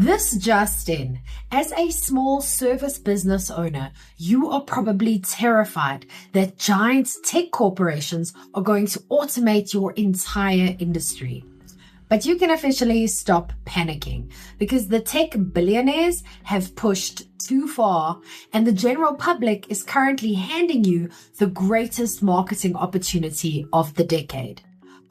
This just in, as a small service business owner, you are probably terrified that giant tech corporations are going to automate your entire industry. But you can officially stop panicking because the tech billionaires have pushed too far and the general public is currently handing you the greatest marketing opportunity of the decade.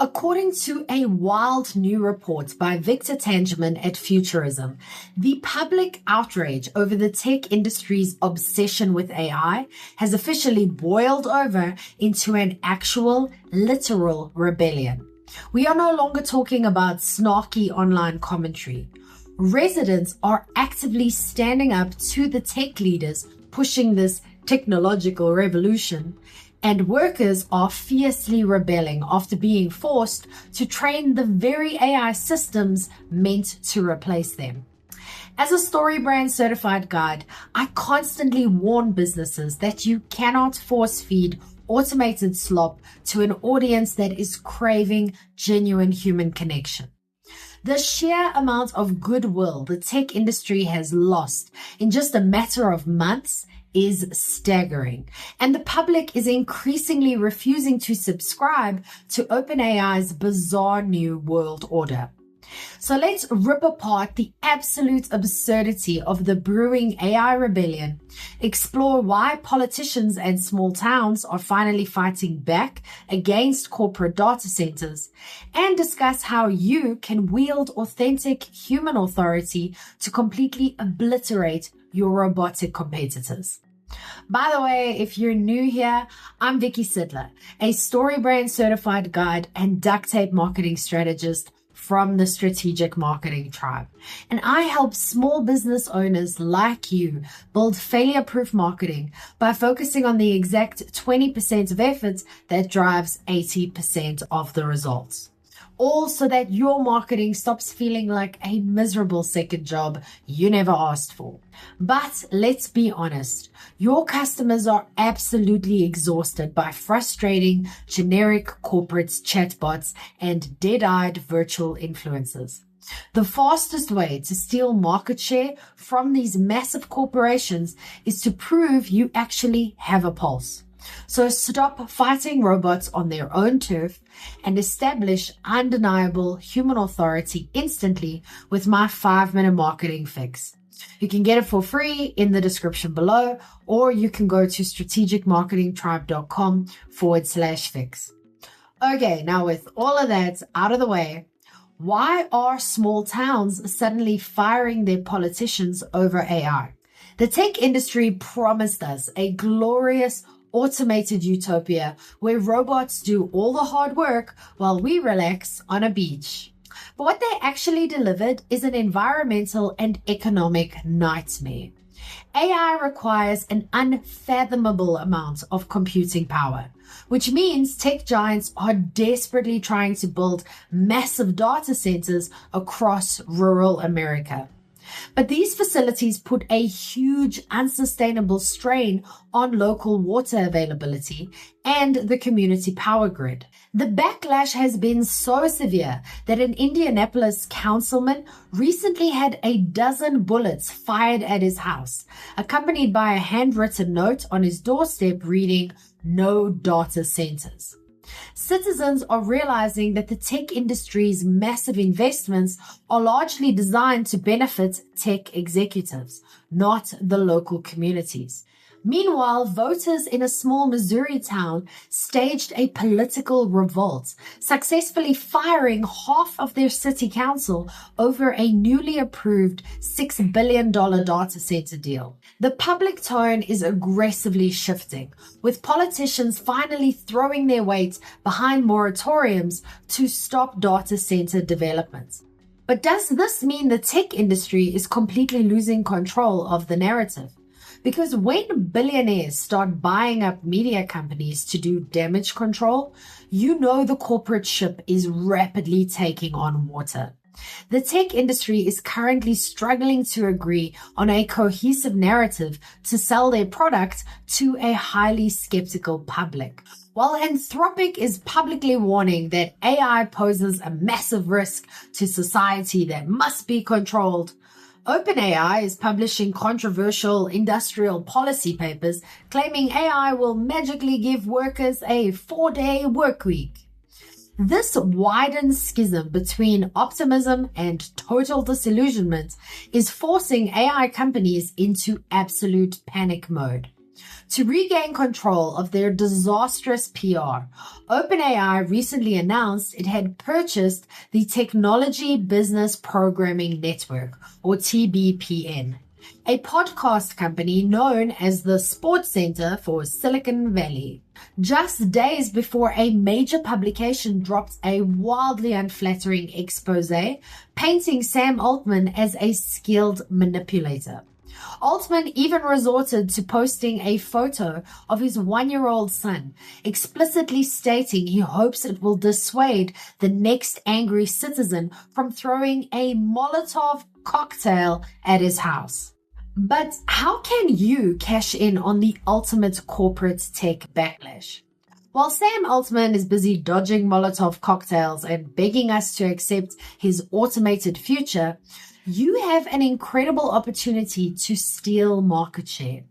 According to a wild new report by Victor Tangeman at Futurism, the public outrage over the tech industry's obsession with AI has officially boiled over into an actual, literal rebellion. We are no longer talking about snarky online commentary. Residents are actively standing up to the tech leaders pushing this technological revolution, and workers are fiercely rebelling after being forced to train the very AI systems meant to replace them. As a StoryBrand certified guide, I constantly warn businesses that you cannot force feed automated slop to an audience that is craving genuine human connection. The sheer amount of goodwill the tech industry has lost in just a matter of months is staggering, and the public is increasingly refusing to subscribe to OpenAI's bizarre new world order. So let's rip apart the absolute absurdity of the brewing AI rebellion, explore why politicians and small towns are finally fighting back against corporate data centers, and discuss how you can wield authentic human authority to completely obliterate your robotic competitors. By the way, if you're new here, I'm Vicky Sidler, a StoryBrand certified guide and duct tape marketing strategist from the Strategic Marketing Tribe. And I help small business owners like you build failure-proof marketing by focusing on the exact 20% of effort that drives 80% of the results. All so that your marketing stops feeling like a miserable second job you never asked for. But let's be honest, your customers are absolutely exhausted by frustrating generic corporate chatbots and dead-eyed virtual influencers. The fastest way to steal market share from these massive corporations is to prove you actually have a pulse. So stop fighting robots on their own turf and establish undeniable human authority instantly with my 5-minute marketing fix. You can get it for free in the description below, or you can go to strategicmarketingtribe.com/fix. Okay, now with all of that out of the way, why are small towns suddenly firing their politicians over AI? The tech industry promised us a glorious automated utopia where robots do all the hard work while we relax on a beach. But what they actually delivered is an environmental and economic nightmare. AI requires an unfathomable amount of computing power, which means tech giants are desperately trying to build massive data centers across rural America. But these facilities put a huge unsustainable strain on local water availability and the community power grid. The backlash has been so severe that an Indianapolis councilman recently had a dozen bullets fired at his house, accompanied by a handwritten note on his doorstep reading, "No data centers." Citizens are realizing that the tech industry's massive investments are largely designed to benefit tech executives, not the local communities. Meanwhile, voters in a small Missouri town staged a political revolt, successfully firing half of their city council over a newly approved $6 billion data center deal. The public tone is aggressively shifting, with politicians finally throwing their weight behind moratoriums to stop data center development. But does this mean the tech industry is completely losing control of the narrative? Because when billionaires start buying up media companies to do damage control, you know the corporate ship is rapidly taking on water. The tech industry is currently struggling to agree on a cohesive narrative to sell their product to a highly skeptical public. While Anthropic is publicly warning that AI poses a massive risk to society that must be controlled, OpenAI is publishing controversial industrial policy papers claiming AI will magically give workers a 4-day work week. This widened schism between optimism and total disillusionment is forcing AI companies into absolute panic mode. To regain control of their disastrous PR, OpenAI recently announced it had purchased the Technology Business Programming Network, or TBPN, a podcast company known as the Sports Center for Silicon Valley. Just days before a major publication dropped a wildly unflattering expose painting Sam Altman as a skilled manipulator. Altman even resorted to posting a photo of his 1-year-old son, explicitly stating he hopes it will dissuade the next angry citizen from throwing a Molotov cocktail at his house. But how can you cash in on the ultimate corporate tech backlash? While Sam Altman is busy dodging Molotov cocktails and begging us to accept his automated future, you have an incredible opportunity to steal market share.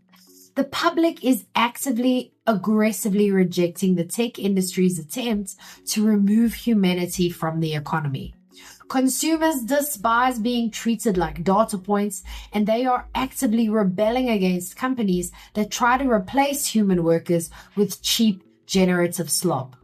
The public is actively, aggressively rejecting the tech industry's attempt to remove humanity from the economy. Consumers despise being treated like data points, and they are actively rebelling against companies that try to replace human workers with cheap, generative slop.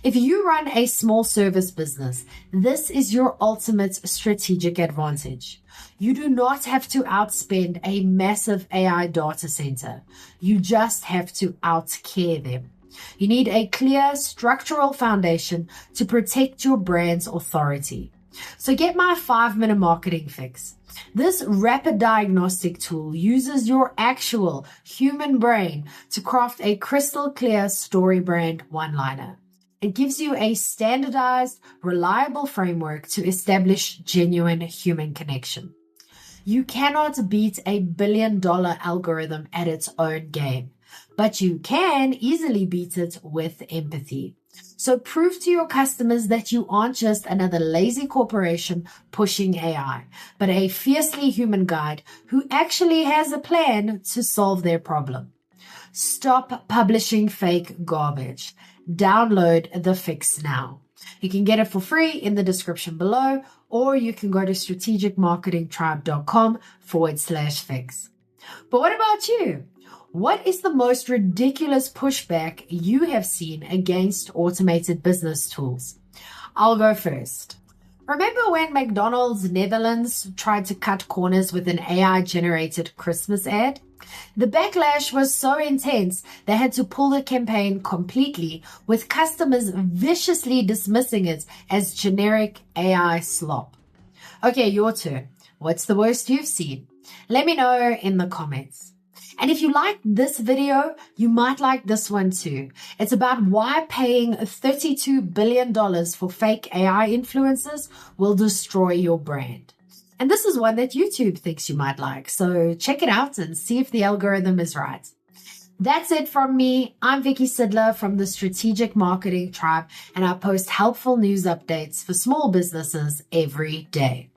If you run a small service business, this is your ultimate strategic advantage. You do not have to outspend a massive AI data center. You just have to outcare them. You need a clear structural foundation to protect your brand's authority. So get my 5-minute marketing fix. This rapid diagnostic tool uses your actual human brain to craft a crystal clear story brand one-liner. It gives you a standardized, reliable framework to establish genuine human connection. You cannot beat a billion-dollar algorithm at its own game, but you can easily beat it with empathy. So prove to your customers that you aren't just another lazy corporation pushing AI, but a fiercely human guide who actually has a plan to solve their problem. Stop publishing fake garbage. Download the fix now. You can get it for free in the description below, or you can go to strategicmarketingtribe.com/fix. But what about you? What is the most ridiculous pushback you have seen against automated business tools? I'll go first. Remember when McDonald's Netherlands tried to cut corners with an AI-generated Christmas ad? The backlash was so intense they had to pull the campaign completely, with customers viciously dismissing it as generic AI slop. Okay, your turn. What's the worst you've seen? Let me know in the comments. And if you liked this video, you might like this one too. It's about why paying $32 billion for fake AI influencers will destroy your brand. And this is one that YouTube thinks you might like. So check it out and see if the algorithm is right. That's it from me. I'm Vicky Sidler from the Strategic Marketing Tribe, and I post helpful news updates for small businesses every day.